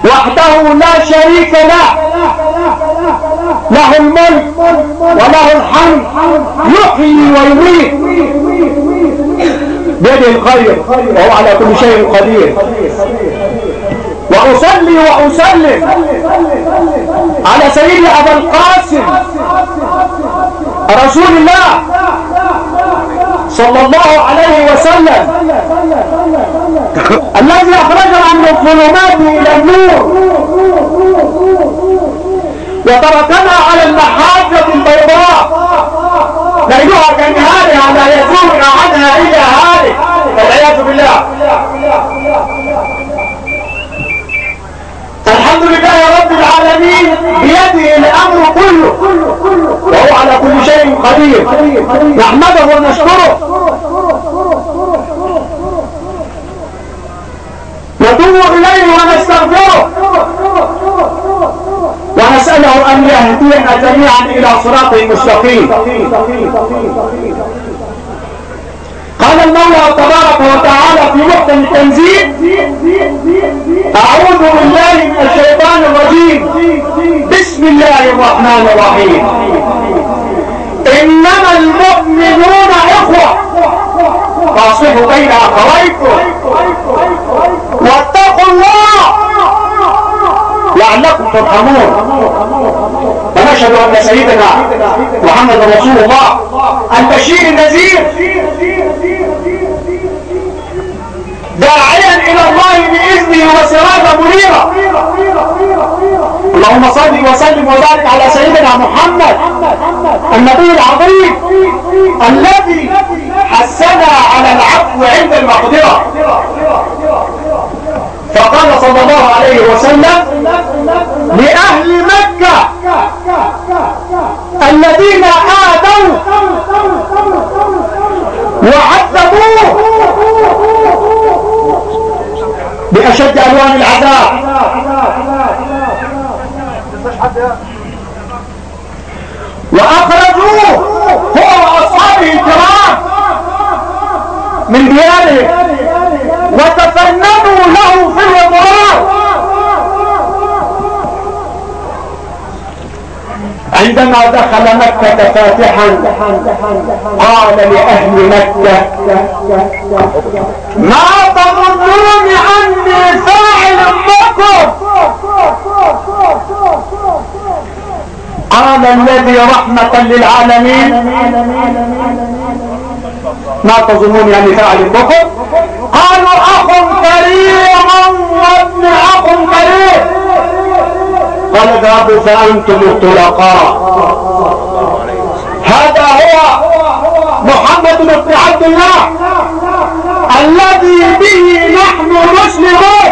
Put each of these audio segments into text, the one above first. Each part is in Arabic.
وحده لا شريك له، له الملك وله الحمد، يحيي ويميت بيده الخير وهو على كل شيء قدير. وأصلي وأسلم على سيدي أبا القاسم رسول الله صلى الله عليه وسلم الذي أخرجنا من الظلمات إلى النور وتركنا على المحاجة البيضاء ليلها كنهارها لا يزول عنها إلا هالك والعياذ بالله. الحمد لله رب العالمين بيده الأمر كله وهو على كل شيء قدير، نحمده ونشكره نتوب إليه ونستغفره ونسأله أن يهدينا جميعا إلى صراط مستقيم. قال المولى تبارك وتعالى في محكم التنزيل: أعوذ بالله من الشيطان الرجيم، بسم الله الرحمن الرحيم، إنما المؤمنون إخوة فاصلحوا بين أخويكم واتقوا الله لعلكم ترحمون. ونشهد أن سيدنا محمد رسول الله البشير النذير داعيا إلى الله بإذنه وسراجا منيرا. اللهم صل وسلم وبارك على سيدنا محمد النبي العظيم الذي حثنا على العفو عند المقدرة. فقال صلى الله عليه وسلم لأهل مكة الذين آذوا وعذبوه بأشد ألوان العذاب وأخرجوه هو وأصحابه الكرام من ديارهم وتفننوا له في الإضرار. عندما دخل مكة فاتحا قال لأهل مكة: ما تظنون عني فاعل بكم؟ قال الذي رحمة للعالمين: ما تظنون يعني فاعل بكم؟ قالوا: أخ كريم وابن أخ كريم. قال: اذهبوا فأنتم الطلقاء. هذا هو محمد بن عبد الله الذي به نحن مسلمون،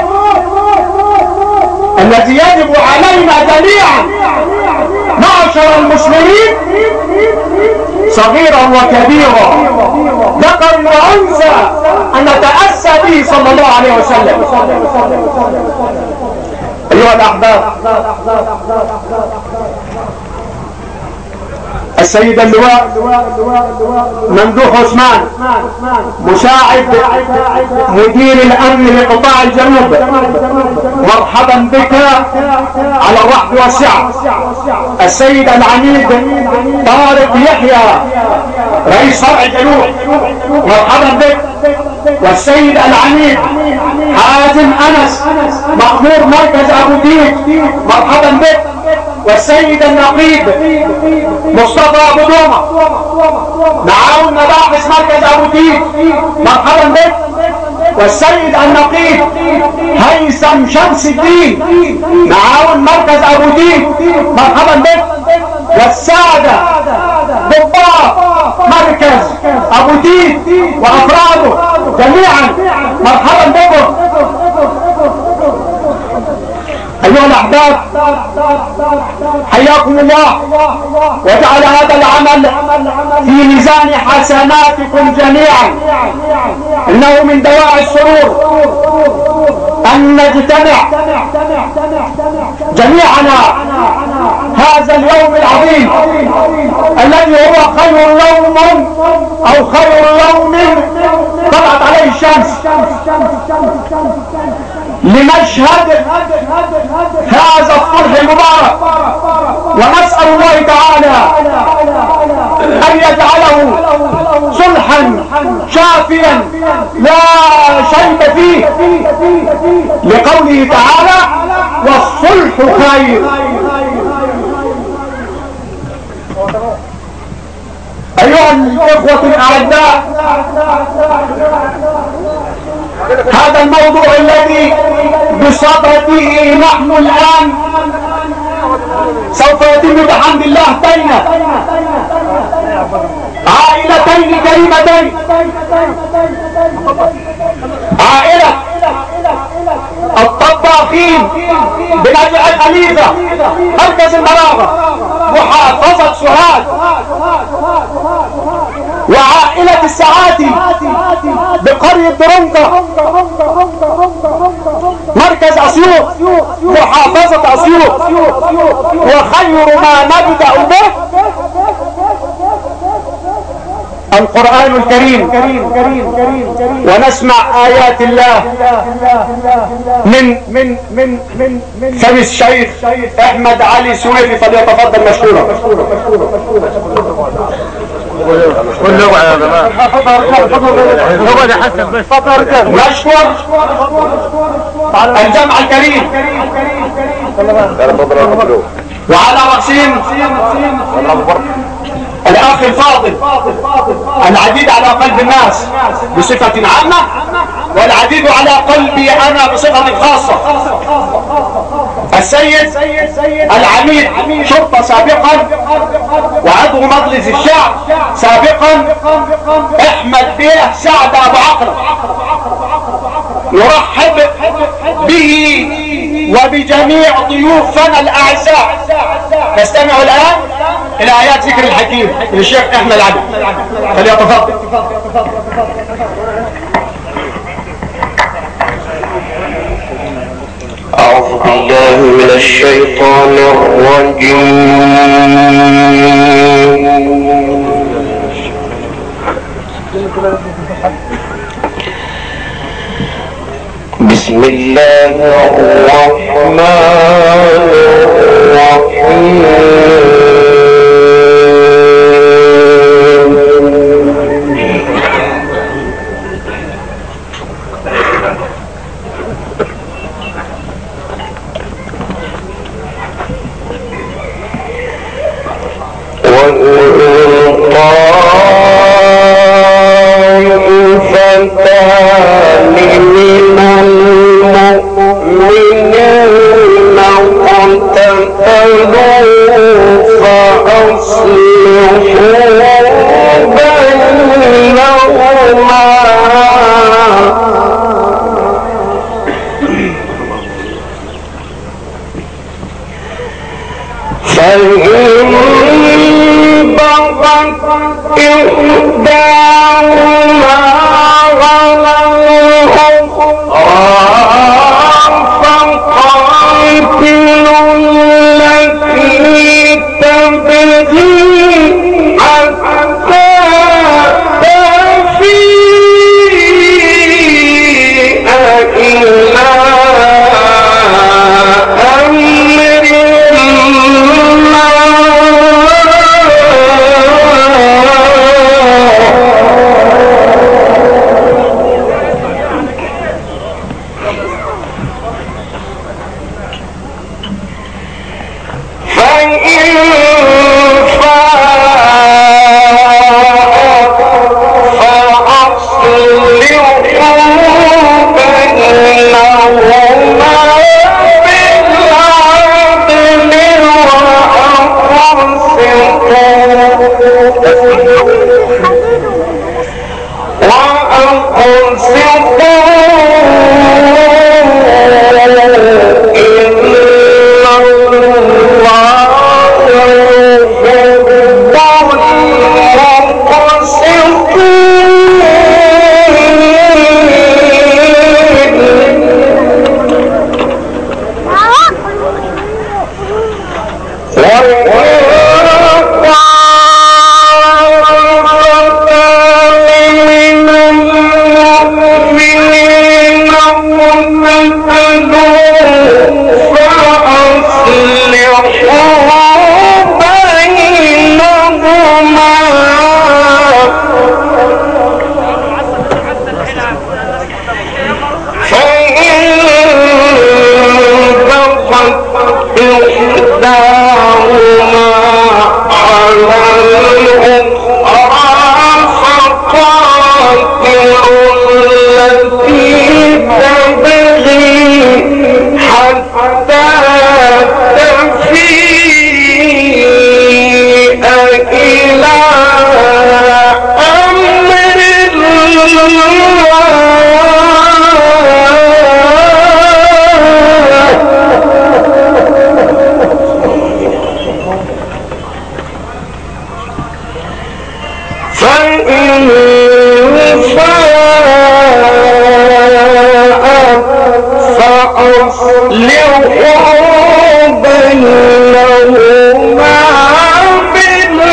الذي يجب علينا جميعا معشر المسلمين صغيرا وكبيرا ذكر وانثى ان نتاسى به صلى الله عليه وسلم. ايها الاحباب، السيد اللواء ممدوح عثمان مساعد مدير الامن لقطاع الجنوب، مرحبا بك على الرحب والسعه. السيد العميد طارق يحيى رئيس فرع الجنوب، مرحبا بك. والسيد العميد حازم انس مأمور مركز ابو ديك، مرحبا بك. والسيد النقيب مصطفى ابو دومه معاون مباحث مركز ابو ديك، مرحبا بك. والسيد النقيب هيثم شمس الدين معاون مركز ابو ديك، مرحبا بك. والسادة ضباط مركز ابو ديك وافراده جميعا مرحبا بكم. ايها الاحباب، حياكم الله وجعل هذا العمل في ميزان حسناتكم جميعا. انه من دواعي السرور ان نجتمع جميعنا هذا اليوم العظيم الذي هو خير يوم او خير يوم طلعت عليه الشمس لمشهد هذا الصلح المبارك، ونسأل الله تعالى أن يجعله صلحا شافيا لا شيء فيه، لقوله تعالى والصلح خير. أيها الإخوة الأعزاء، هذا الموضوع الذي بصدده نحن الآن سوف يتم بحمد الله بين عائلتين كريمتين، عائلة الطباخين بنجع الخليفة مركز المراغة محافظة سوهاج، وعائلة السعاتي بقرية درنقة مركز اسيوط محافظة اسيوط. وخير ما نبدأ به القرآن الكريم، ونسمع آيات الله من فم الشيخ أحمد علي سويفي، فليتفضل مشكورا. نشكر الجمع الكريم وعلى رأسهم الأخ الفاضل العديد على قلب الناس بصفة عامة، والعديد على قلبي أنا بصفة خاصة، السيد العميد شرطة سابقا وعضو مجلس الشعب سابقا احمد بيه سعد ابو عقرب، نرحب به وبجميع ضيوفنا الاعزاء. نستمع الان الى ايات ذكر الحكيم للشيخ احمد علي، فليتفضل. أعوذ بالله من الشيطان الرجيم. بسم الله الرحمن الرحيم. إحداهما على الأخرى فقاتلوا التي تبغي حتى تفيء إلى أمر فإن فأصلحوا بينهما بالعدل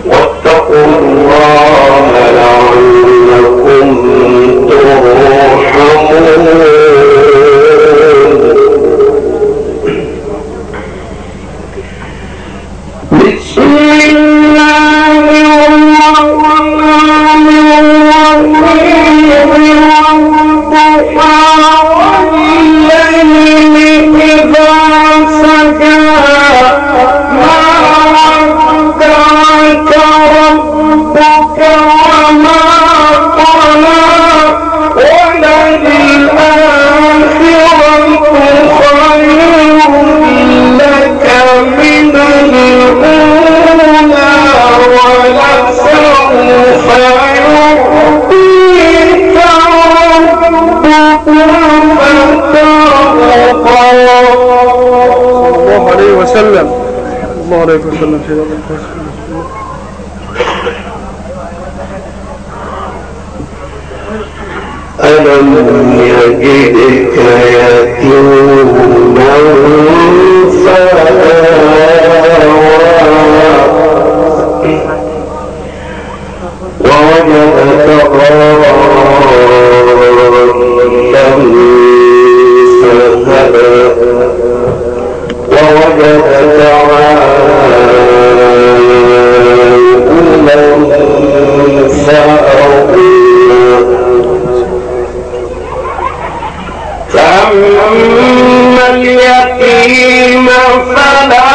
واتقوا الله لعلكم وسلم. الله عليه وسلم. ألم يجدك يتيما ووجدك ضالا فهدى ووجدك عائلا فأغنى فأما اليتيم فلا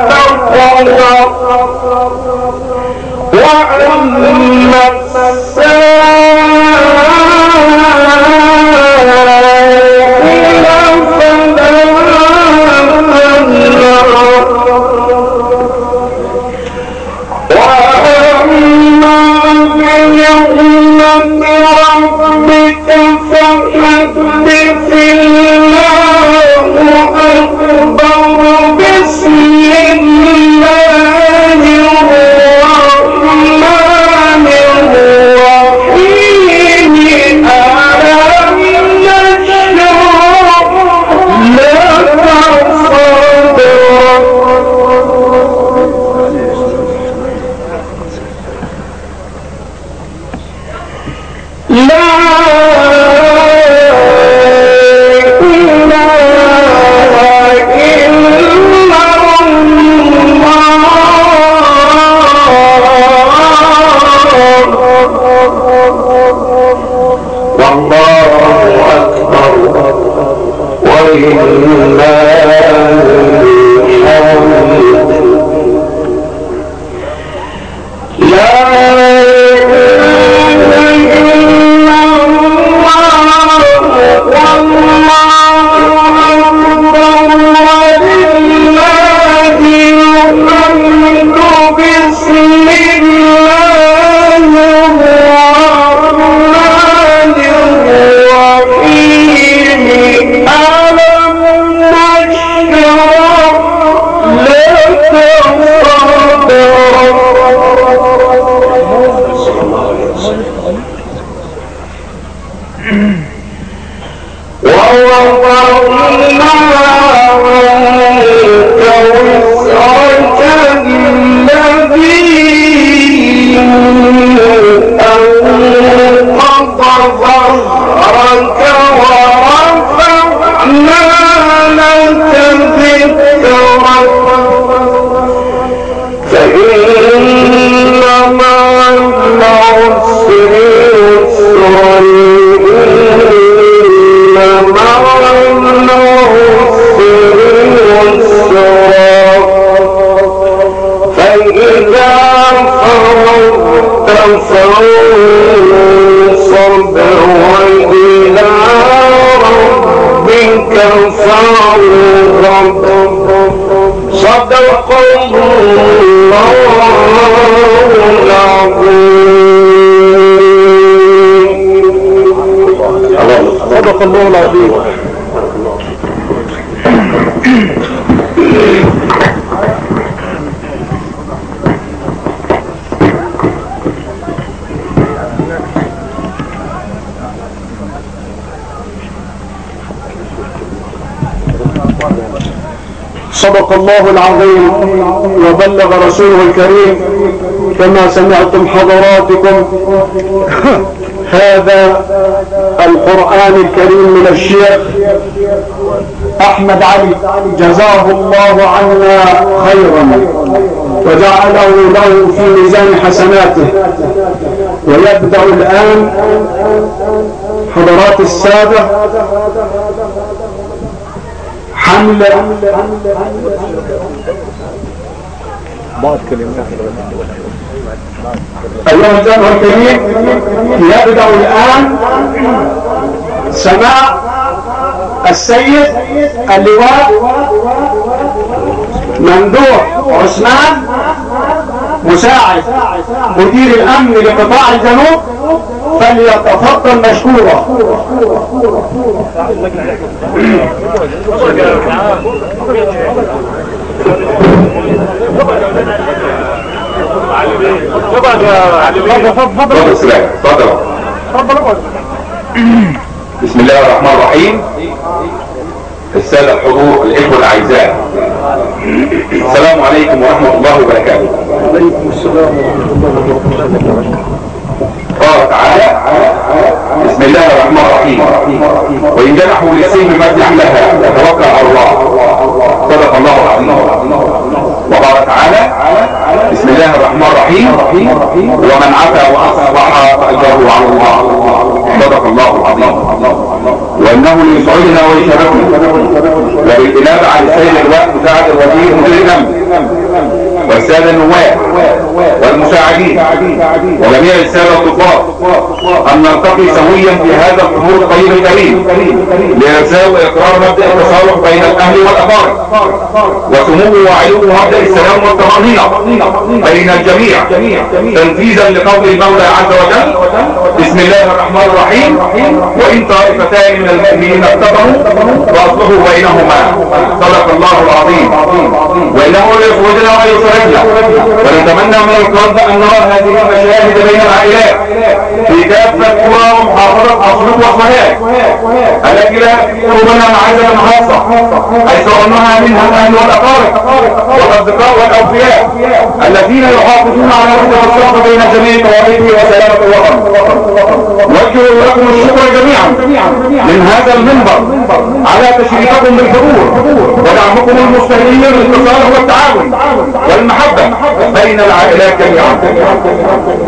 تقهر وأما والله أكبر ولله الحمد. لا صدق الله العظيم. صدق الله العظيم وبلغ رسوله الكريم. كما سمعتم حضراتكم هذا القرآن الكريم من الشيخ أحمد علي جزاه الله عنا خيرا وجعله له في ميزان حسناته. ويبدأ الآن حضرات السادة حمل أيها الجمع الكريم، يبدأ الآن سماع السيد اللواء ممدوح عثمان مساعد مدير الأمن لقطاع الجنوب، فليتفضل مشكورا. بسم الله الرحمن الرحيم. السادة الحضور الإخوة الأعزاء، السلام عليكم ورحمة الله وبركاته. وعليكم السلام ورحمة الله وبركاته. قال تعالى: بسم الله الرحمن الرحيم. وإن جنحوا للسلم فاجنح لها وتوكل على الله. صدق الله العظيم. وقال تعالى: بسم الله الرحمن الرحيم. ومن عفا وأصلح فأجره على الله. صدق الله العظيم. وإنه ليسعدنا ويشرفنا وبالإنابة على السيد اللواء مساعد الوزير مدير الأمن والسادة النواب والمساعدين وجميع السادة الضباط أن نلتقي سويا في هذا الحضور الطيب الكريم لإرساء وإقرار مبدأ التصالح بين الأهل والأقارب وسمو وعلو مبدأ السلام والطمأنينة بين الجميع تنفيذا لقول المولى عز وجل: بسم الله الرحمن الرحيم. وإن طائفتان من المؤمنين اقتتلوا فأصلحوا بينهما. صدق الله العظيم. وإنه ليخرجنا ويخرجنا، ونتمنى من القلب أن نرى هذه المشاهد بين العائلات في كافة قرى ومحافظة أسيوط واسمهان التي لا قربنا معزة خاصة، حيث أنها منها الأهل والأقارب والأصدقاء والأوفياء الذين يحافظون على وحدة الصف بين جميع طوائفه وسلامة الوطن. وجهوا لكم الشكر جميعا من هذا المنبر على تشريفكم بالحضور ودعمكم المستهلين للاتصال والتعاون والمحبة بين العائلات جميعا.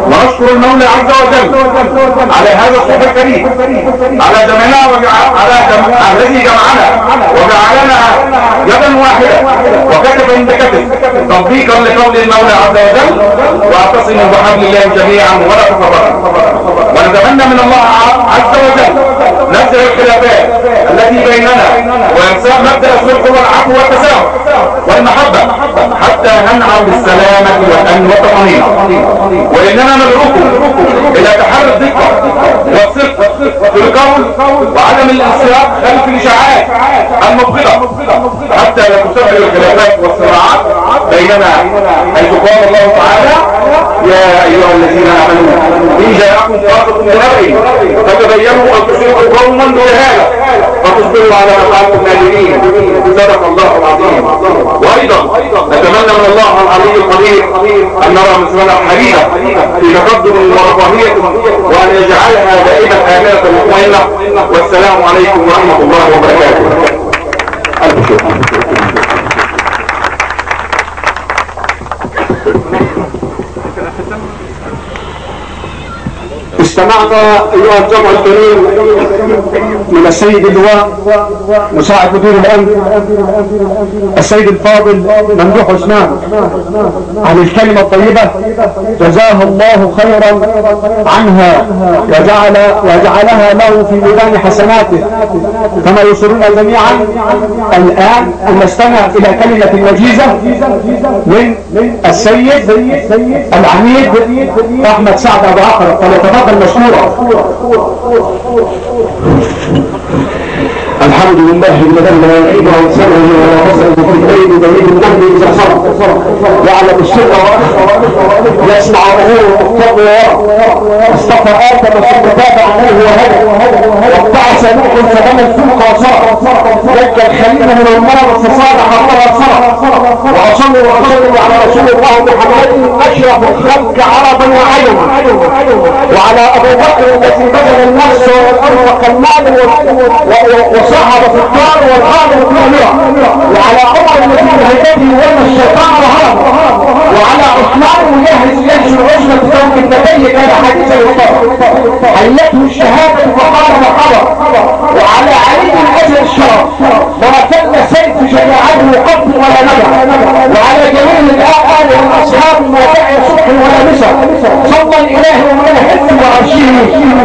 ونشكر المولى عز وجل على هذا الصوت الكريم، على جمعنا الذي جمعنا وجعلنا يدا واحدة وكتفا بكتف تطبيقا لقول المولى عز وجل: واعتصموا بحبل الله جميعا ولا تفرقوا. ونتمنى من الله عز وجل نزع الخلافات التي بيننا ويمسح مبدأ الصلح والعفو والتسامح والمحبة حتى ننعم بالسلامة والأمن والطمأنينة. وإننا ندعوكم إلى تحري الدقة والصدق في القول وعدم الانسياق خلف الإشاعات المبغضة حتى لا تشعل الخلافات والصراعات بيننا، حيث قال الله تعالى: يا أيها الذين آمنوا إن جاءكم فاسق بنبأ فتبينوا أن تصيبوا قوما بجهالة فتصبروا على ما فعلتم نادمين. صدق الله العظيم. وأيضا نتمنى من الله العلي القدير أن نرى مثلنا الحبيبة في تقدم ورفاهية، وأن يجعلها دائما آمنة مطمئنة. والسلام عليكم ورحمة الله وبركاته. استمعنا أيها الجمع الكريم من السيد اللواء مساعد مدير الأمن السيد الفاضل ممدوح عثمان عن الكلمة الطيبة، جزاه الله خيرا عنها وجعلها له في ميزان حسناته. كما يصرنا جميعا الآن أن نستمع إلى كلمة وجيزة من السيد العميد أحمد سعد أبو عقرب، فليتفضل مشكورا. الحمد لله الذي لا يعيب عن سمعه ولا بصره في الليل دليل النهر اذا صرف يعلم السر واخفى يسمع ظهوره التقوى اصطفى ادم ثم تاب عليه وهدى وابتعث نوح فبنى الفلك وصرف نجى الخليل من النار فصار حرها صرف. واصلوا واسلموا على رسول الله محمد اشرف الخلق عربا وعجما، وعلى ابو بكر الذي بذل النفس والارض كالمال وصعد في الدار والغالب كامرة، وعلى عمر الذي بهيبته ولى الشيطان وهرب، وعلى عثمان مجهز ينشر عزلة ثوب النبي كان حديثا يطار حيته الشهادة فقال مرحبا، وعلى علي اجل الشرف ما كان سيف شجاعته قبل ولا نبع، وعلى جميع الآل والأصحاب ما دعي صبح ولا مسا، صلى الإله ومن الحفظ وعرشه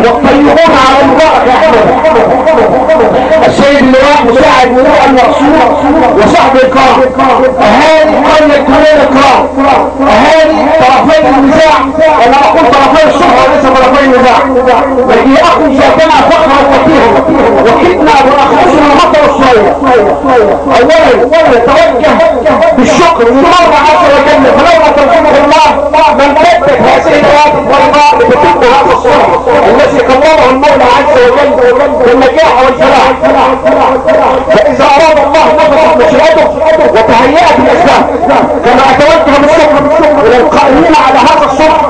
والطيبون على البركة أحمد. السيد اللواء مساعد مدير الرسول وصحب الكرام، اهالي قرية كلنا الكرام، اهالي طرفي النزاع، وانا اقول طرفي الصلح وليس طرفي النزاع، الذي اخذ شاكنا فخر وفتيهم وكدنا واخذنا المطر الصغير. اولا نتوجه بالشكر لله عز وجل، فلولا ترحمه الله من كتب هذه الرواتب البيضاء لتتم هذا الصلح الذي قدره المولى عز وجل بالنجاح والفلاح. فإذا أراد الله نفذت مشيئته وتهيأت الأسباب، كما أتوجه بالشكر إلى القائمين على هذا الصلح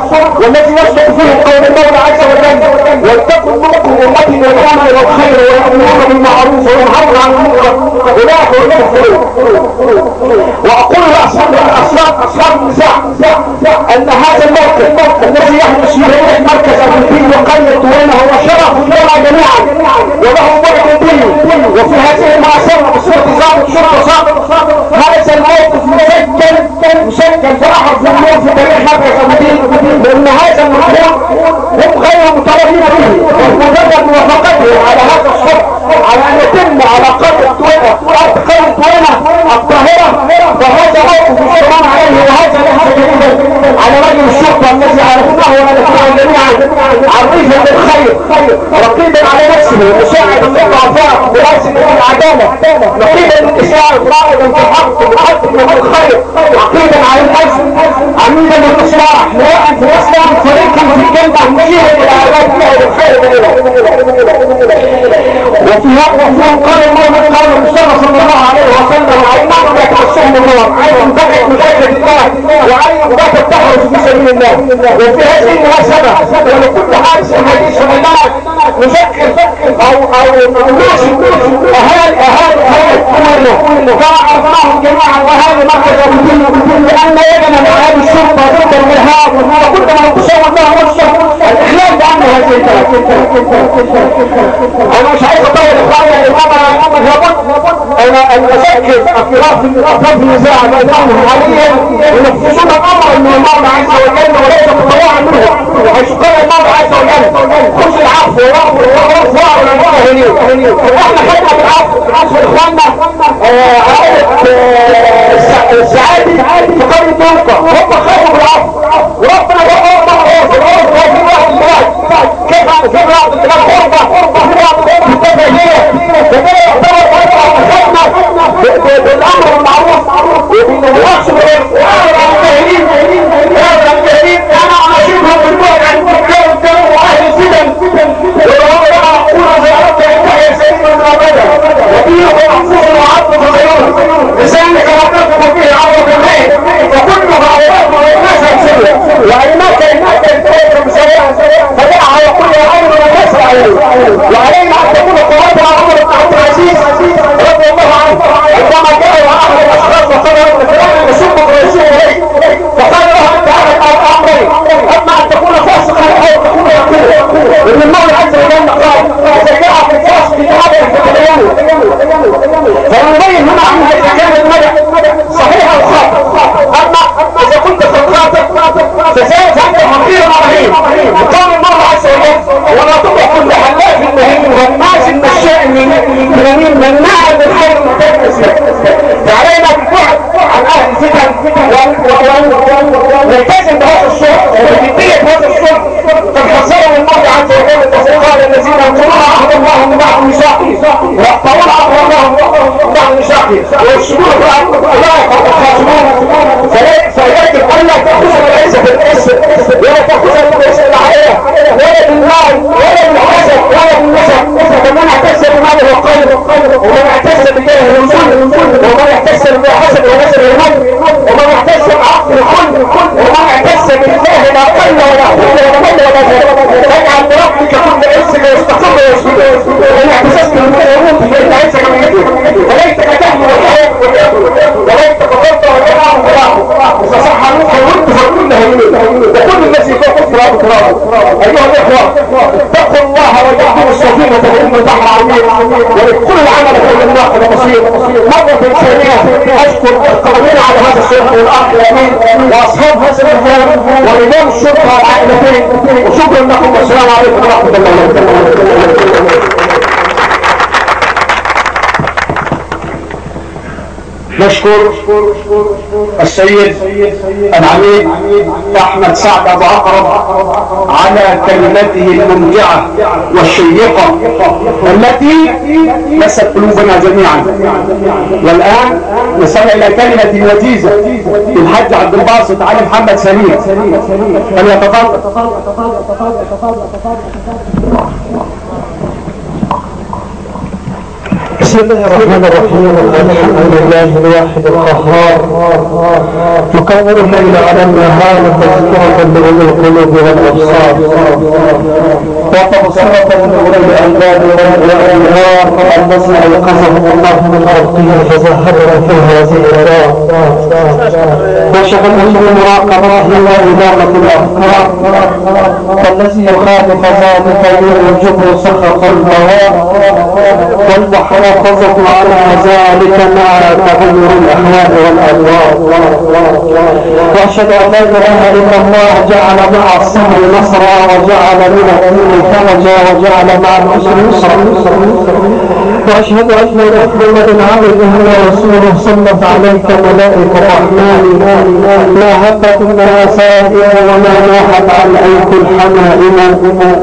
والذي يصدق فيه قول المولى عز وجل: ولتكن منكم أمة يدعون إلى الخير ويأمرون بالمعروف وينهون عن المنكر أولئك هم المفلحون. وأقول لأصحاب النزاع أن هذا الموقف الذي يحدث في هيئة مركز أمريكي وقرية وينه هو شرف لنا جميعا وله بعد ديني، وفي هذه المعصرة بصفة ضابط شرطة هذا الموقف مسجل في أحد الأمور في تاريخ مركز أمريكي، لأن هذا الموضوع هم غير مطالبين به، ومجرد موافقته على هذا الصلح على أن يتم على قرية وينه القاهرة، فهذا موقف يشرعون عليه، وهذا ليس جديدا على رجل الشرطة الذي عرفناه ونتمنى جميعا عريفا بالخير رقيبا على نفسه مساعدا للضعفاء براسا بالعدالة رقيبا للإساءة رائدا في الحق محققا بالخير عقيدا على الأجل عميدا للإصلاح مراء في الإسلام فريقا في الجنة مشيرا إلى عباد الله بالخير. وفي قال المولى قال المصطفى صلى الله عليه وسلم: عيناه تمسهم النار، عين بقت مجاهدة الله، وعين بقت تحرس في سبيل الله. وفي هذه المناسبة ولكل حادث حديث رمضان نذكر او نناشد اهالي كله كما عرفناهم جميعا واهالي مركز الدين بان يدنا من اهالي الشرطه ضد الارهاب وكل من تصور له وجهه الاخلال بان هذه البلد. انا مش عايز اطول اخواني الامام لابد ان اذكر اطراف النزاع بينهم حاليا ينفذون الامر ان الله عز وجل وليس مطوعا منه، حيث قال الله عز وجل خذ العفو واغفر للمؤمنين. واحنا خدنا بالعفو اخواننا السعادي في قرية طنطا هم خافوا بالعفو وربنا في واحد كيف بعض الكلام غربة وفي بعض التفاهية فده يعتبر بالامر المعروف وبالنواصل انا اناشدهم بالبعد عن الكفار والدم واهل الفتن وهو يقول زيارته يا سيدنا الابدا وفيه محفوظ وعطف غيره لسانك وقفه فيه عرض الليل وكل هؤلاء والناس يحسبه وانك الكفر بسرعه فدعها يقول يا عمر وكسر عليه وعلينا ان تكون قواتنا عمر بن عبد العزيز رضي الله عنه عندما جاء واحد الاشخاص وصلوا لفلان يسب الرئيسين اليه فقال له انت على امرين اما ان تكون فاسقا او تكون يقول ومن المولى عز وجل قال اذا جاء في الفاسق هذا فتبينوا فنبين هنا عنها اذا كان المدح صحيح او خاطئ. اما اذا كنت خاطئ فسوف انت مخير رهيب وقال الله عز وجل ولا تطع كل حلاف مهين غماز مشاء مناع بالخير المتكسر. فعلينا بالبعد عن اهل الفتن ونلتزم بهذا الشرط وبجدية هذا الشرط. قد حذرنا الله عز وجل وقال الذين ينقضون عهد الله من بعد ميثاقه ويقطعون عهد الله من بعد ميثاقه ويفسدون اولئك هم الخاسرون. فيجب ان لا تاخذ العزه بالاسم ولا تاخذ بالاسم العائله ولا بالمال ولا بالحسد ولا بالنسب. فمن اعتز بماله القلب ومن اعتز بالله الوجود ومن اعتز بالحسد ونسب المال ومن اعتز بعقل الكل ومن اعتز بالله لا قل ولا حول ولا قوه ولا قوه. فاجعل بربك كل عزك يستقر ويسجد وان اعتززت بالمؤمنين فان عزك من يدك وليتك تهدي والحياه وليتك ترضى وتنام وتنام فصح منك الود فكلها يمين وكل الذي فوق التراب تراب. ايها الاخوه اتقوا الله وجعلوا السفينه تقوم البحر عميق ولكل عمل في الناقل مصير. مرة ثانية اشكر القائمين على هذا الشرطة والاخ الامين واصحاب هذا المكان ورجال الشرطة والعائلتين وشكرا لكم والسلام عليكم ورحمة الله وبركاته. نشكر السيد العميد احمد سعد ابو عقرب على كلمته الممتعه والشيقه التي مست قلوبنا جميعا. والان نستمع الى كلمه وجيزه للحاج عبد الباسط علي محمد سليم فليتفضل. بسم الله الرحمن الرحيم. الحمد لله الواحد القهار مكور الليل على النهار تذكرة لأولي القلوب والأبصار وتبصرة لأولي الألباب والأنهار الذي أيقظهم الله من أرضه فزهرنا في هذه الدار وشغلهم بمراقبته وإدارة الأفكار والذي يخالف ذلك يوجب سخط الهواء والمحافظة على ذلك مع تغير الأحوال والأدوار. وأشهد أن لا إله إلا الله جعل مع الصبر نصرا وجعل من الدين فرجا وجعل مع العسر يسرا. وأشهد أن محمدا عبده ورسوله صلت عليك ملائكة الرحمن ما هبت النسائم وما ناحت عن عيك الحمائم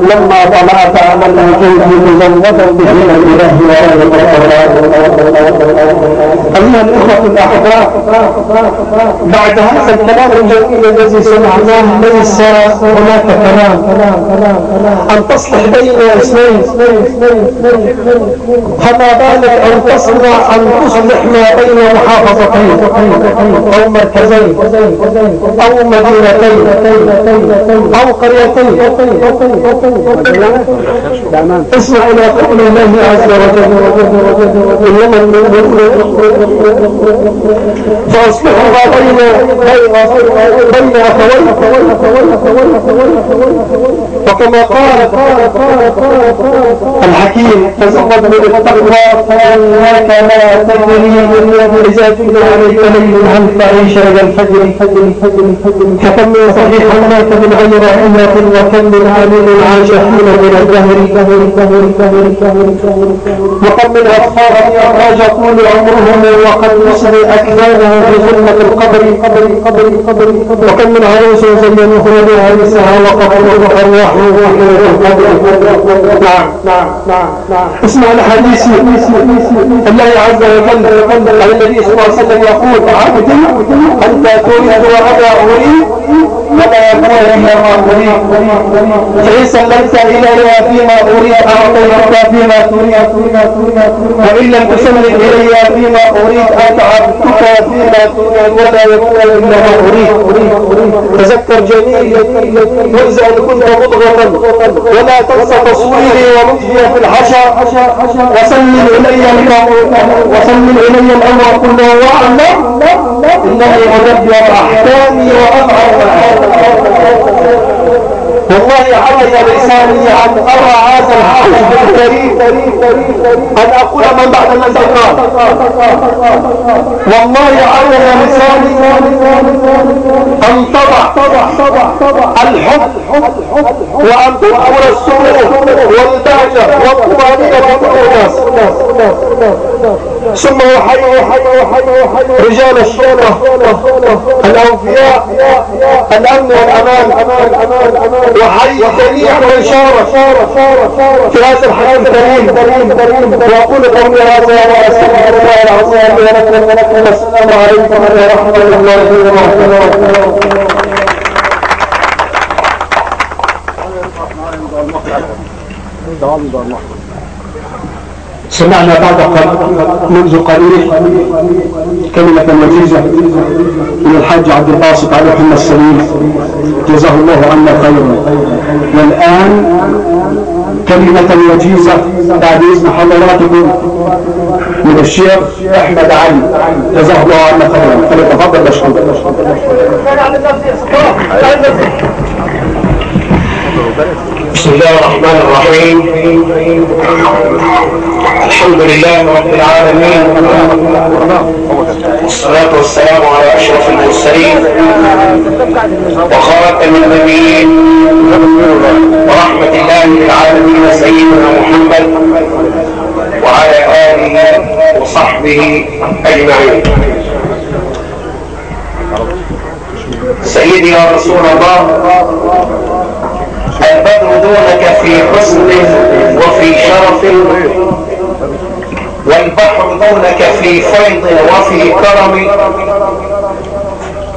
لما طلعت على الوجود مزودة به الإله وآله القرآن. اللهم أيها الإخوة الأحباب، بعد هذا الكلام الجميل الذي سمعناه ليس هناك كلام أن تصلح بين اثنين، فما بالك أن تصنع أن تصلح ما بين محافظتين أو مركزين أو مدينتين أو قريتين. اسمع إلى قول الله عز وجل: فأصلحوا ما بين أخوين. وكما قال الحكيم: تزود بالتقوى فإنك لا تدري إذا جئنا عليك ليل هل تعيش إلى الفجر. فكم من صحيح مات من غير علة، وكم من عالم عاش حين من الدهر، وكم من أطفال يخرج طول عمرهم وقد نصر أكفانهم في ظلمة القبر، وكم من عروس زينوا خلودها نساها وقبروا أرواحهم في القبر. اسمع الحديث الله عز وجل عن النبي صلى الله عليه وسلم يقول: عبدي أنت تريد وأنا أريد ولا يكون إلا ما أريد، فإن سلمت إلي فيما أريد أعطيتك فيما تريد، وإن لم تسلم إلي فيما أريد أتعبتك فيما تريد ولا يكون إلا ما أريد. تذكر جميل منذ أن كنت مضغطا، ولا تنسى تصويري ولطفي في الحشا، وسلم إلي الأمر كله، واعلم إنني أدبر أحكامي وأفعل. والله علي لساني أن أرى هذا الحق الكريم، أن أقول من بعد الذي قال. والله علي لساني أن تضع الحب وأن تذكر السرور والبهجة والطمأنينة في كل الناس. ثم أحيي رجال الشرطة الأوفياء الأمن والأمان، وحي جميع من شارك في هذا الحديث الكريم، وأقول قولي هذا وأستغفر الله العظيم لي ولكم. والسلام عليكم ورحمة الله وبركاته. سمعنا منذ قليل كلمة وجيزة من الحاج عبد الباسط علي محمد السليم، جزاه الله عنا خيرا. والآن كلمة وجيزة بعد إذن حضراتكم من الشيخ أحمد علي، جزاه الله عنا خيرا، فليتفضل مشكور. بسم الله الرحمن الرحيم. الحمد لله رب العالمين، والصلاة والسلام على أشرف المرسلين وخاتم النبيين ورحمة الله للعالمين سيدنا محمد وعلى آله وصحبه أجمعين. سيدي يا رسول الله، البدر دونك في حسن وفي شرف، والبحر دونك في فيض وفي كرم.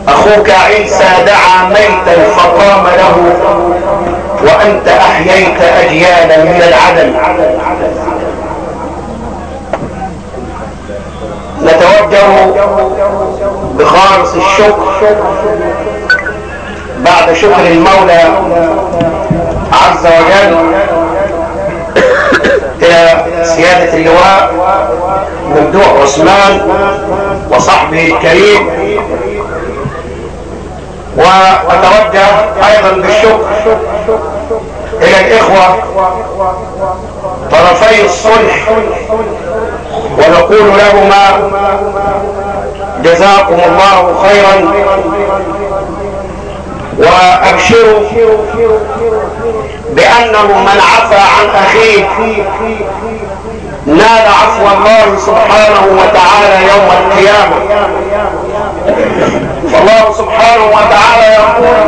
أخوك عيسى دعا ميتا فقام له، وأنت أحييت أجيالا من العدم. نتوجه بخالص الشكر بعد شكر المولى عز وجل إلى سيادة اللواء ممدوح عثمان وصحبه الكريم، وأتوجه أيضا بالشكر إلى الإخوة طرفي الصلح، ونقول لهما جزاكم الله خيرا، وأبشروا بأنه من عفى عن أخيه نال عفو الله سبحانه وتعالى يوم القيامة. فالله سبحانه وتعالى يقول: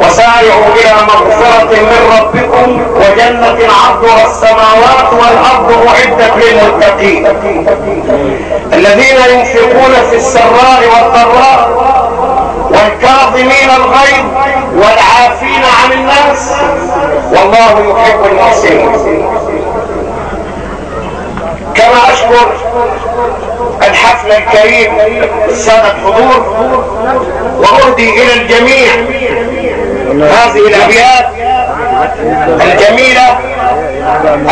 وسارعوا إلى مغفرة من ربكم وجنة عرضها السماوات والأرض أعدت للمتقين الذين ينفقون في السراء والضراء والكاظمين الغيظ والعافين عن الناس والله يحب المحسنين. كما أشكر الحفل الكريم السادة الحضور، وأهدي إلى الجميع هذه الأبيات الجميلة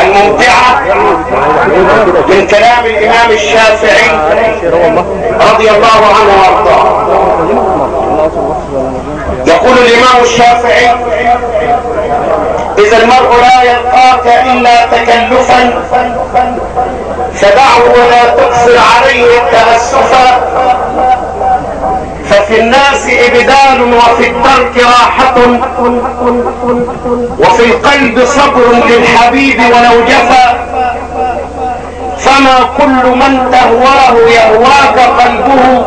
الممتعة من كلام الإمام الشافعي رضي الله عنه وارضاه. يقول الإمام الشافعي: إذا المرء لا يلقاك إلا تكلفا فدعه ولا تكثر عليه التأسفا، ففي الناس إبدال وفي الترك راحة وفي القلب صبر للحبيب ولو جفا، فما كل من تهواه يهواك قلبه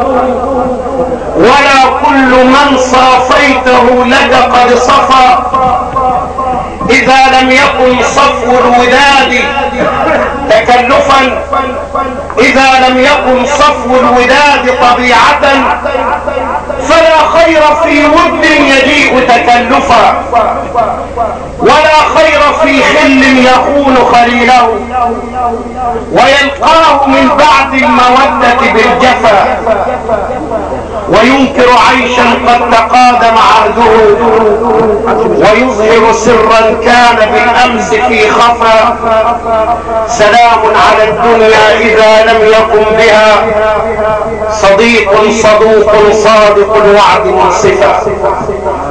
ولا كل من صافيته لك قد صفى، إذا لم يكن صفو الوداد تكلفا، إذا لم يكن صفو الوداد طبيعة فلا خير في ود يجيء تكلفا، ولا خير في خل يخون خليله ويلقاه من بعد المودة بالجفا، وينكر عيشا قد تقادم عهده ويظهر سرا كان بالأمس في خفا، سلام على الدنيا إذا لم يكن بها صديق صدوق صادق الوعد منصفا،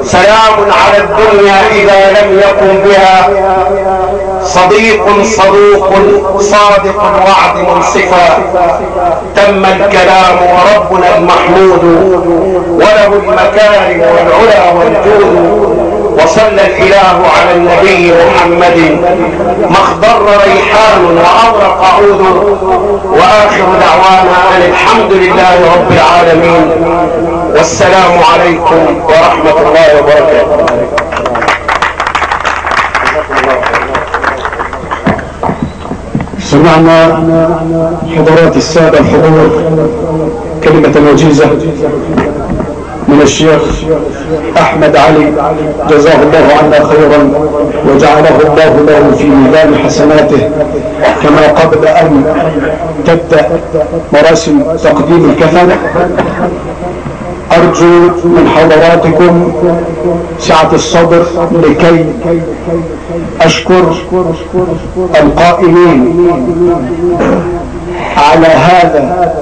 سلام على الدنيا إذا لم يكن بها صديق صدوق صادق الوعد منصفا، تم الكلام وربنا المحمود وله المكارم والعلا والجود، وصلى الإله على النبي محمد ما اخضر ريحان وأورق عود، وآخر دعوانا أن الحمد لله رب العالمين، والسلام عليكم ورحمة الله وبركاته. سمعنا حضرات السادة الحضور كلمة وجيزة من الشيخ أحمد علي جزاه الله عنا خيرا وجعله الله له في ميزان حسناته. كما قبل أن تبدأ مراسم تقديم الكفن أرجو من حضراتكم سعة الصدر لكي أشكر القائمين على هذا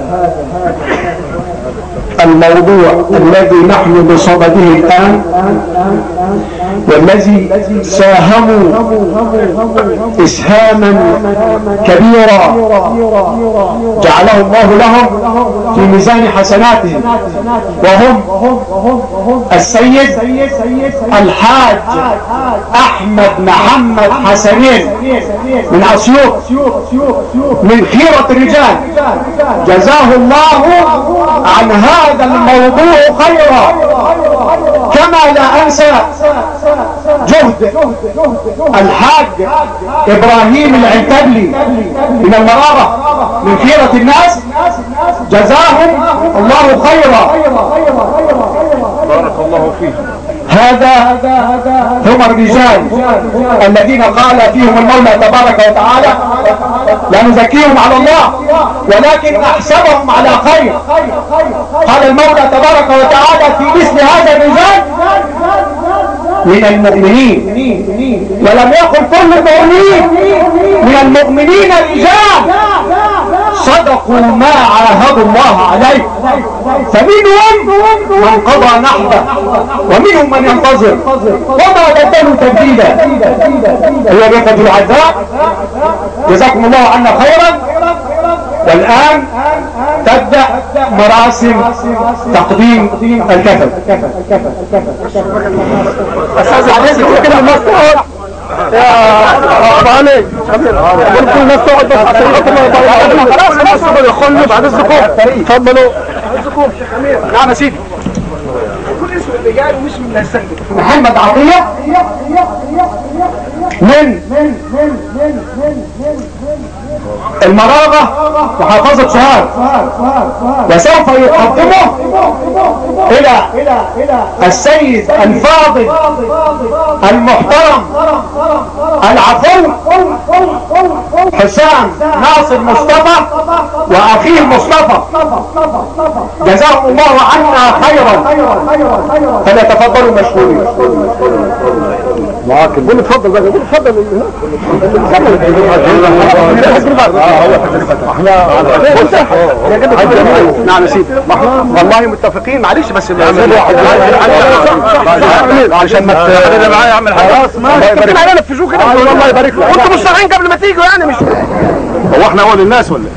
الموضوع الذي نحن بصدده الآن، والذي ساهموا إسهاما كبيرا جعله الله لهم في ميزان حسناتهم، وهم السيد الحاج أحمد محمد حسنين من أسيوط من خيرة الرجال، جزاه الله عن هذا الموضوع خيرا. كما لا أنسى جهد الحاج إبراهيم العنتبلي من المرارة من خيرة الناس، جزاهم الله خيرا. بارك الله فيه. هذا هم الرجال الذين قال فيهم المولى تبارك وتعالى: لا نزكيهم على الله ولكن نحسبهم على خير. قال المولى تبارك وتعالى في مثل هذا الرجال: من المؤمنين، ولم يقل كل المؤمنين، من المؤمنين رجال صدقوا ما عاهدوا الله عليه، فمنهم من قضى نحبه ومنهم من ينتظر وما بدلوا تبديلا. هو بيقضوا العذاب. جزاكم الله عنا خيرا. والآن تبدأ مراسم تقديم الكفن. أستاذ عزيز كده المسؤول يا علي قلت الناس تقعد بس خلاص يدخلوا بعد الزكوم. اتفضلوا الزكوم. نعم يا سيدي. كل اسم اللي جاي ومش من السجن. محمد عطية من المراغة وحافظة شهر، وسوف يقدمه الى السيد الفاضل المحترم العفو حسام ناصر مصطفى واخيه مصطفى، جزاهم الله عنا خيرا، فليتفضلوا مشكورين. معاك قول اتفضل بقى، قول اتفضل. نعم يا سيدي، والله متفقين، معلش بس علشان ما انا معايا اعمل حاجه. خلاص ماشي، متفقين علينا نفذوه كده. الله يبارك لك. وانتم مش صاحيين قبل ما تيجوا يعني؟ مش هو احنا اول الناس ولا ايه؟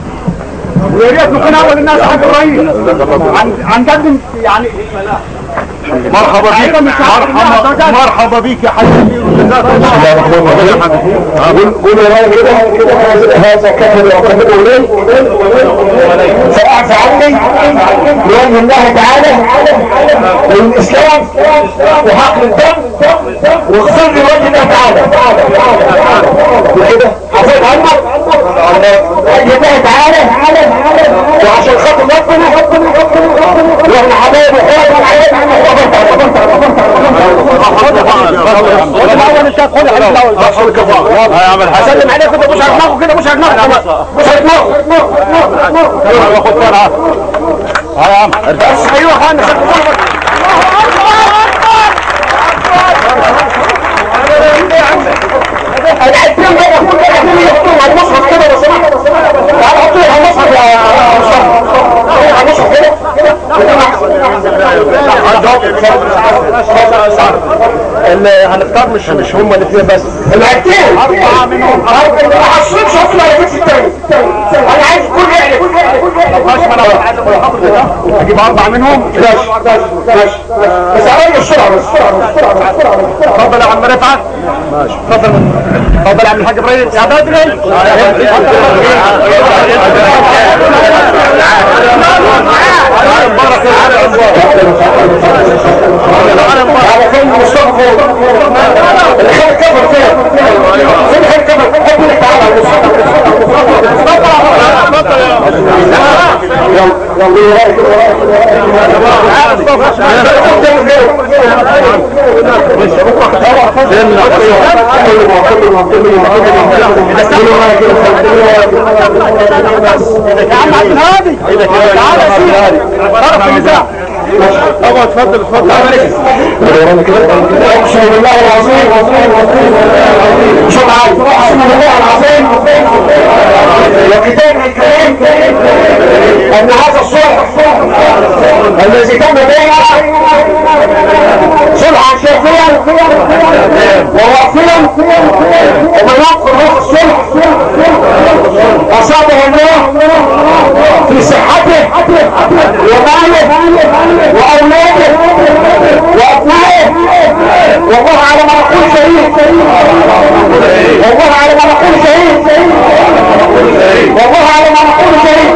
يا ريت نكون اول الناس يا حاج ابراهيم. هنقدم يعني مرحبا بيك، مرحبا بيك يا حبيبي. قول يا راجل كده هذا كتب يعتمده ليه فاعفى عني بأمر الله تعالى والاسلام وحق الدم واغفر لي وجه الله تعالى وكده عفيت عنك وجه الله تعالى وعشان خاطر ربنا واحنا حبايب واخوات اسلم عليكم كده، مش هجمعكم كده، مش هجمعكم واخد فرعه يا عم بس. ايوه يا اخوانا العيدين بقى كل واحد يحطوه على المصحف كده لو سمحت. تعالوا حطوه على المصحف يا مصطفى، على المصحف كده اللي هنختار مش هم الاثنين بس، العيدين 4 منهم ما حصلش حطوا على الكرسي الثاني. انا عايز كل اجيب 4 منهم ماشي بس عملنا السرعه اتفضل يا عم رفعت. ماشي اتفضل يا عم الحاج ابراهيم يا بدري. على فين مصطفى اللي خد كفر فين خد كفر حب لك تعالى على اتفضل اقسم بالله العظيم شوف عارف اقسم بالله العظيم وكتاب الكريم ان هذا الصلح الذي تم بيننا صلحا شافيا ووافيا ومن ينقل هذا الصلح اصابه الله في صحته وماله واولاده وابنائه، والله على ما نقول شهيد، والله على ما نقول شهيد، والله على ما نقول شهيد.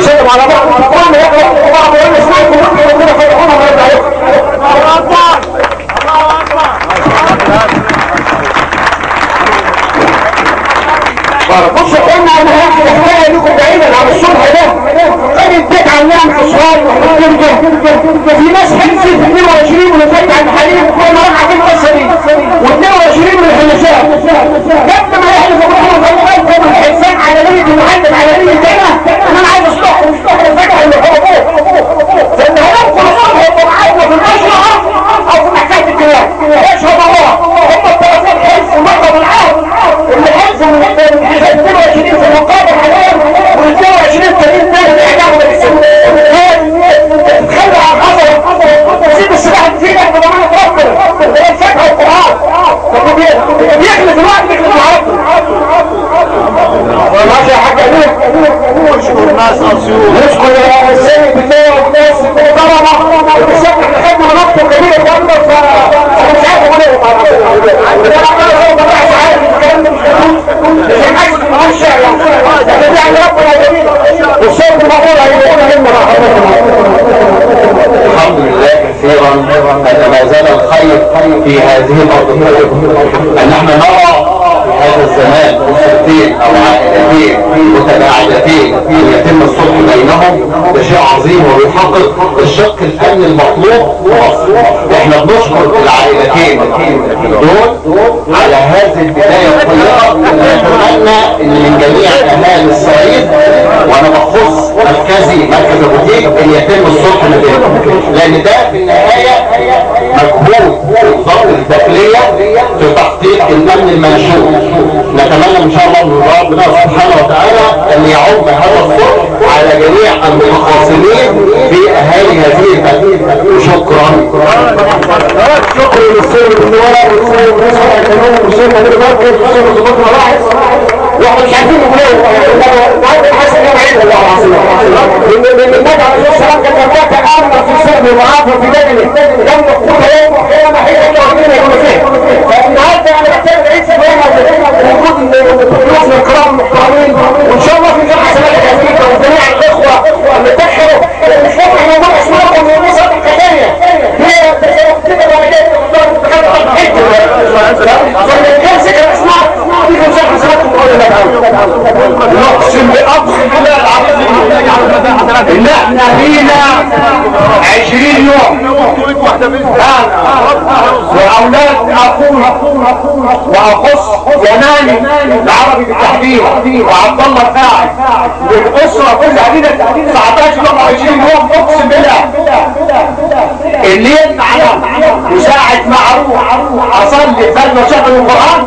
سلم على بعض القرآن يقرأ بعض ويسمعكم ويقولون فيقولون ويدعون. الله أكبر الله أكبر. بصوا قلنا ان هذه الحكايه لكم بعيدا عن الصلح ده، قد انتهت عن نعمه اصرار في ناس حلفت 22 من الفتح عن الحليم كل راح عشان القصه و22 من الحلفاء قبل ما يحلف ابو محمد كانوا الحلفان على نيه المحدد على نيه تانية انا عايز اصلح الفتح اللي حرموه، فان هننقل صلح وقعدنا في المشرعه او في حكايه الكلام يشهد الله هم الطرفين حلفوا مره بالعهد اللي حلفوا من 22 في المقابل حاليا و22 التانيين تاني الاعدام بالسن تخلوا عن حصل سيب السلاح اللي فيه احنا ضمانه ربنا الفتح والقران بيخلف الوقت بيخلف العرب ماشي يا حاج امين. نشكر الناس نشكر السيد بتاعه والناس المحترمه وبالشكل اللي خدنا من وقته كبير جدا فانا مش عارف اقول ايه الحمد لله كثيرا ان ما زال الخير في هذه المنطقه ان احنا نرى في هذا الزمان اسرتين او العائلتين ان يتم الصلح بينهم ده شيء عظيم ويحقق الشق الامني المطلوب في مصر. احنا بنشكر العائلتين دول على هذه البدايه الطيبه. نتمنى ان من جميع اهالي الصعيد، وانا بخص مركزي مركز ابو تيج، ان يتم الصلح ما بينهم، لان ده في النهايه مجهود وزاره الداخليه في تحقيق الامن المنشود. نتمنى ان شاء الله من ربنا سبحانه وتعالى ان يعم هذا الصلح على جميع المتخاصمين في اهالي هذه البلد. شكرا. شكرا للسيد النواب والسيد الرئيس الكريم والسيد مدير المركز والسيد ضباط المباحث. واحنا مش عارفين نقول ايه حسن يوم عيد الله العظيم. لان النبي عليه الصلاه والسلام كان هناك امر في سلم ومعافى في دجله لم نقول يوم القيامه هي اللي ربنا يكون فيها. فالنهارده انا محتاج نعيد سبعنا وجود ضيوفنا الكرام المحترمين، وان شاء الله في جميع حسنات الامريكا وجميع الاخوه اللي تحروا مش فاكر ان هم اسمائهم من مصر الحكايه هي كده وعيدات فنمسك الاسماء دي في مشاكل حسناتكم قولي لك نقسم بأضخم الله العظيم ان احنا فينا 20 يوم واولاد اخونا واخص زماني العربي بالتحديد وعبد الله الفاعل والاسره كلها لينا 19 يوم و20 يوم. اقسم بالله الليل معنا وساعة معروف اصلي فرد وشغل القرآن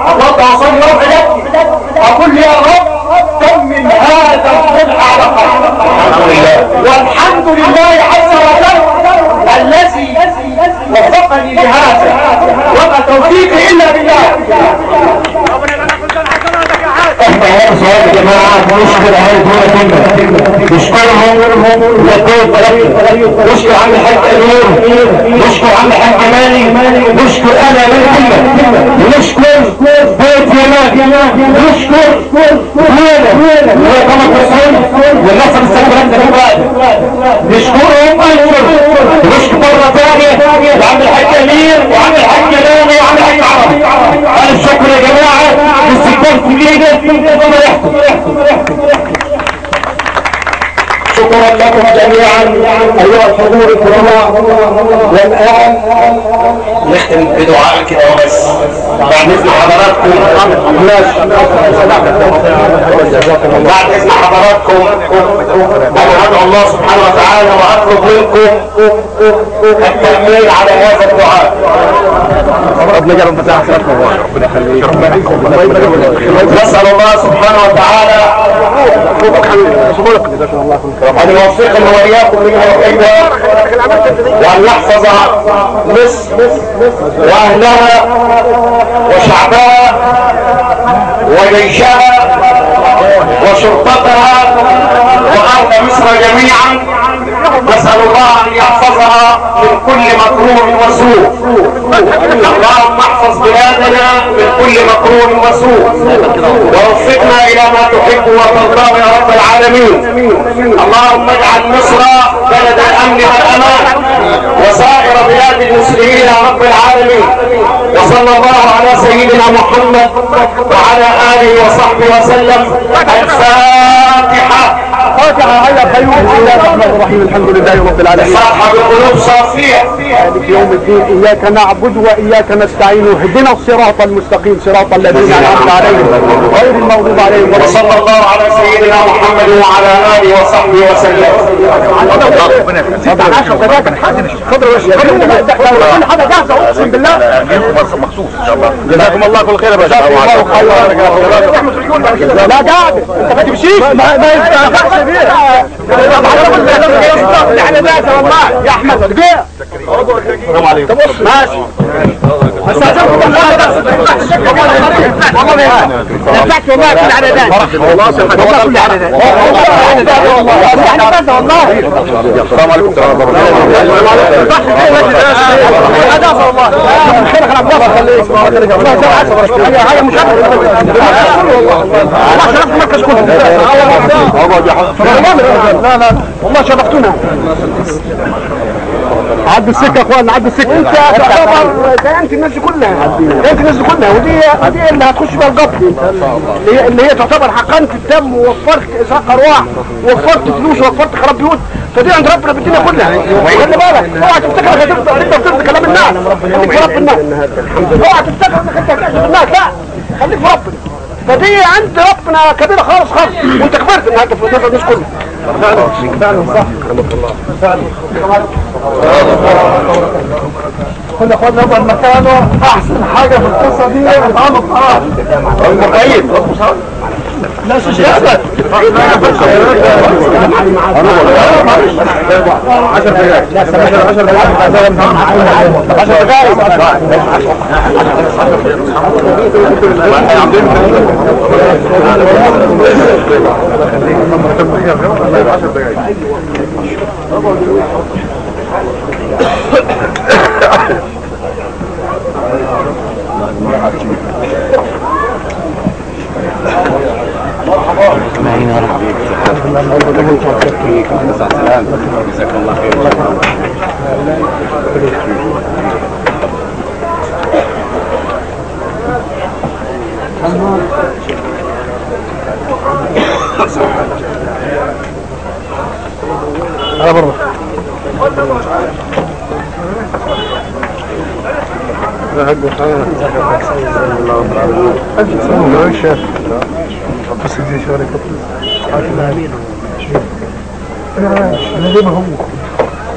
اطلع اصلي ربع يبكي اقول يا رب طمن هذا الضلع على قلبي والحمد لله عز وجل الذي وفقني لهذا وما توفيقي الا بالله. احنا يا صحاب يا جماعه نشكر اهالي دولة كلها، نشكرهم لكل نشكر عم الحاج امير، نشكر عم الحاج مالي، نشكر انا من نشكر بيت يمان، نشكر وينا وقمر حسين والنصر السكرات الكبار، نشكرهم اكثر. نشكر مره ثانيه لعم الحاج امير وعم الحاج مالي وعم الحاج عربي. الف شكر يا جماعه باستقبال كبير. شكرا لكم جميعا ايها الحضور الكرام. والان نختم بدعاء كده وبس بعد اذن حضراتكم. بعد اذن حضراتكم انا ادعو الله سبحانه وتعالى واطلب منكم التأمين على هذا الدعاء. نسأل الله سبحانه وتعالى أن يوفقنا وإياكم لما يحب وأن يحفظ مصر وأهلها وشعبها وجيشها وشرطتها وأرض مصر جميعا. نسأل الله أن يحفظها من كل مكروه وسوء. اللهم احفظ بلادنا من كل مكروه وسوء ووفقنا إلى ما تحب وترضى يا رب العالمين. اللهم اجعل مصر بلد الأمن والأمان وسائر بلاد المسلمين يا رب العالمين. وصلى الله على سيدنا محمد وعلى آله وصحبه وسلم. الفاتحة. هيا خير بسم الله الرحمن الرحيم الحمد لله رب العالمين. صاحب القلوب صافية مالك يوم الدين اياك نعبد واياك نستعين اهدنا الصراط المستقيم صراط الذين انعمت عليهم غير المغضوب عليهم. وصلى الله على سيدنا محمد وعلى اله وصحبه وسلم. كل حاجه جاهزه اقسم بالله. مخصوص ان شاء الله. جزاكم الله كل خير يا باشا. لا قاعد انت ما تمشيش ما ينفعش بيه. احنا ناس والله يا احمد دقيقه. السلام عليكم. ماشي والله شرفتونا. عدوا السكه يا اخوان، عدوا السكه. انت تعتبر ده انت الناس كلها، انت الناس كلها، ودي اللي هتخش بيها القبر، اللي هي تعتبر حقنت الدم ووفرت اسراق ارواح ووفرت فلوس ووفرت خراب بيوت، فدي عند ربنا بالدنيا كلها. خلي بالك اوعى تفتكر انك هتفضل كلام الناس، خليك في رب الناس. اوعى تفتكر انك انت هتحسب الناس، لا خليك في ربنا. فدي عند ربنا كبيره خالص خالص، وانت كبرت انها تفضل الناس كلها. فعلا صح. فعلا كل اخواننا يبقى مكانه احسن حاجه في القصه دي اطعام الطعام. طيب لا شيء ابدا. 10 دقائق. لا 10 جزاك الله خير. على بره.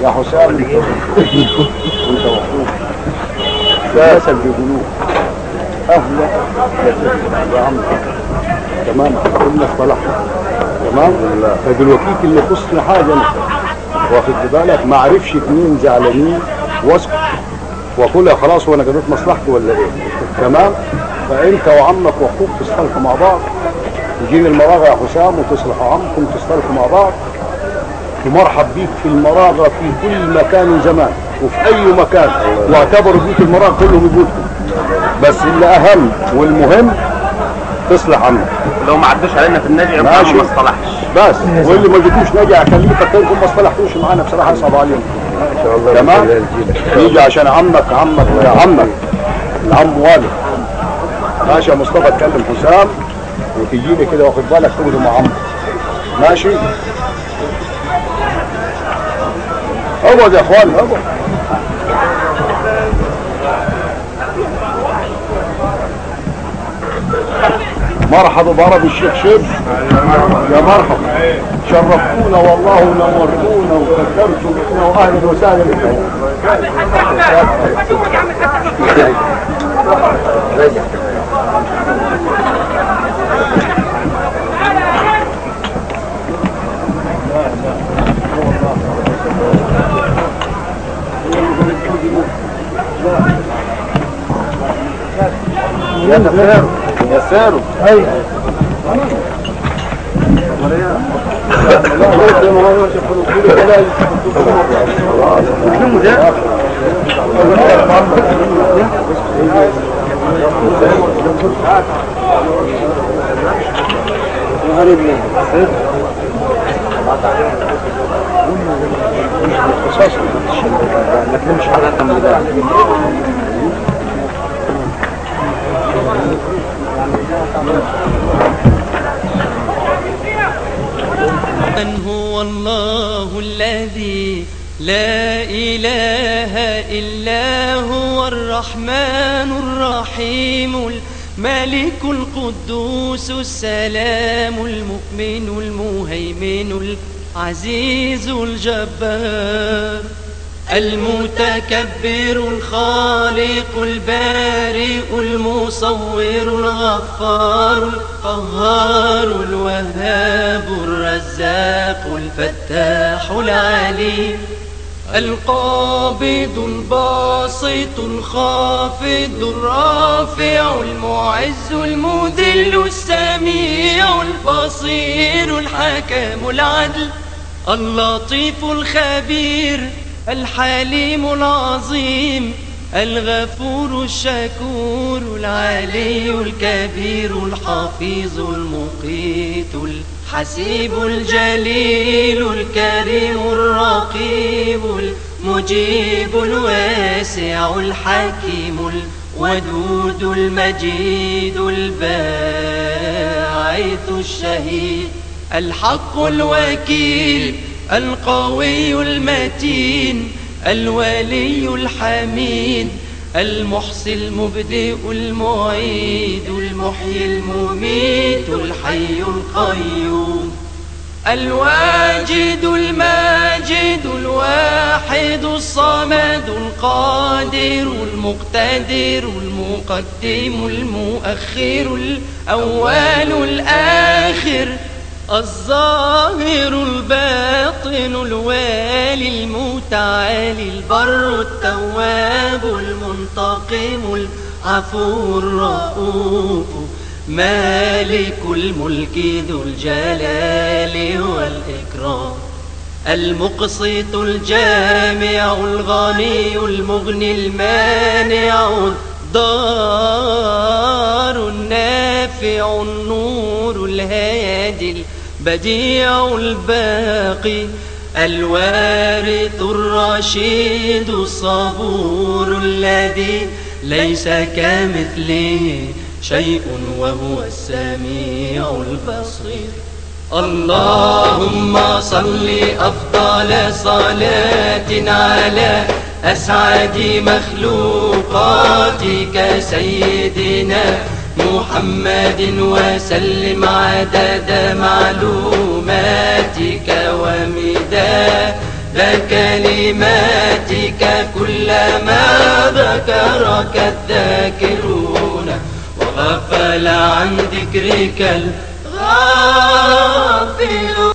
يا حسام انت واخوك ساسا بيقولوك اهلا يا عم تمام. كلنا اصطلحنا تمام. فدلوقتي اللي خصني حاجه انت واخد بالك، ما عرفش اتنين زعلانين واسكت واقولها خلاص وانا قضيت مصلحتي ولا ايه؟ تمام. فانت وعمك واخوك تصطلحوا مع بعض، تجيني المراغه يا حسام وتصلحوا عمكم تصطلحوا مع بعض. ومرحب بيك في المراغه في كل مكان وزمان وفي اي مكان، واعتبروا بيوت المراغه كلهم بيوتكم، بس اللي اهم والمهم تصلح عمك. لو ما عدوش علينا في النادي يبقى ما اصطلحش بس، واللي ما جيتوش نادي اخليه فاكركم ما اصطلحتوش معانا، بصراحه صعب عليهم. ان شاء الله تمام. يجي عشان عمك العم والد. ماشي يا مصطفى، تكلم حسام وتجي لي كده واخد بالك تقعدوا مع عمك. ماشي. اقعد يا اخوان اقعد. مرحبا بعرب الشيخ شيب. يا مرحبا، شرفتونا والله ونورتونا وقدرتوا بنا واهلا وسهلا بكم. يا سارو ايوه لكن مش حاجه من ده. من هو الله الذي لا إله إلا هو الرحمن الرحيم الملك القدوس السلام المؤمن المهيمن العزيز الجبار المتكبر الخالق البارئ المصور الغفار القهار الوهاب الرزاق الفتاح العليم القابض الباسط الخافض الرافع المعز المذل السميع البصير الحكم العدل اللطيف الخبير الحليم العظيم الغفور الشكور العلي الكبير الحفيظ المقيت الحسيب الجليل الكريم الرقيب المجيب الواسع الحكيم الودود المجيد الباعث الشهيد الحق الوكيل القوي المتين الولي الحميد المحصي المبدئ المعيد المحيي المميت الحي القيوم الواجد الماجد الواحد الصمد القادر المقتدر المقدم المؤخر الأول الآخر الظاهر الباطن الوالي المتعالي البر التواب المنتقم العفو الرؤوف مالك الملك ذو الجلال والإكرام المقسط الجامع الغني المغني المانع الضار النافع النور الهادي البديع الباقي الوارث الرشيد الصبور الذي ليس كمثله شيء وهو السميع البصير اللهم صل أفضل صلاة على أسعد مخلوقاتك سيدنا محمد وسلم عدد معلوماتك ومداد كلماتك كلما ذكرك الذاكرون وغفل عن ذكرك الغافلون